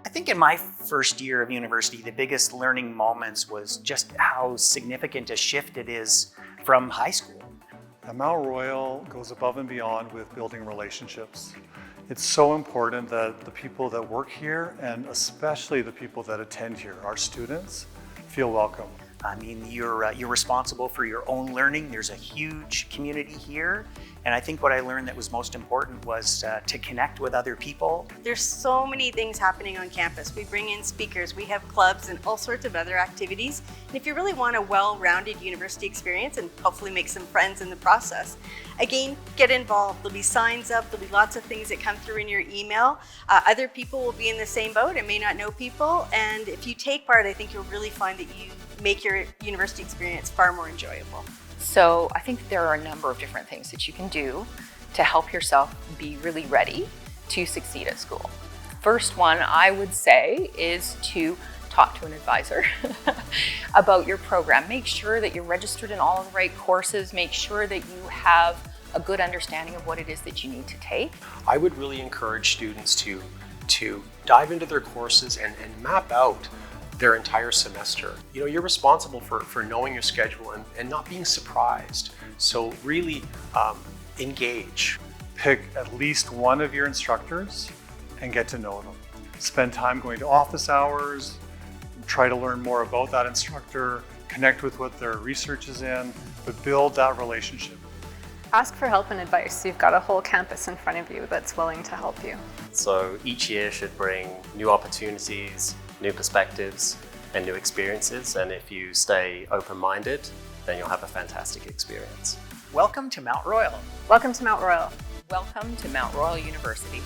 I think in my first year of university, the biggest learning moments was just how significant a shift it is from high school. Mount Royal goes above and beyond with building relationships. It's so important that the people that work here, and especially the people that attend here, our students, feel welcome. I mean, you're responsible for your own learning. There's a huge community here. And I think what I learned that was most important was to connect with other people. There's so many things happening on campus. We bring in speakers, we have clubs and all sorts of other activities. And if you really want a well-rounded university experience and hopefully make some friends in the process, again, get involved. There'll be signs up, there'll be lots of things that come through in your email. Other people will be in the same boat and may not know people. And if you take part, I think you'll really find that you make your university experience far more enjoyable. So I think there are a number of different things that you can do to help yourself be really ready to succeed at school. First one I would say is to talk to an advisor about your program. Make sure that you're registered in all of the right courses. Make sure that you have a good understanding of what it is that you need to take. I would really encourage students to dive into their courses and map out their entire semester. You know, you're responsible for knowing your schedule and not being surprised. So really engage. Pick at least one of your instructors and get to know them. Spend time going to office hours, try to learn more about that instructor, connect with what their research is in, but build that relationship. Ask for help and advice. You've got a whole campus in front of you that's willing to help you. So each year should bring new opportunities, new perspectives, and new experiences. And if you stay open-minded, then you'll have a fantastic experience. Welcome to Mount Royal. Welcome to Mount Royal. Welcome to Mount Royal University.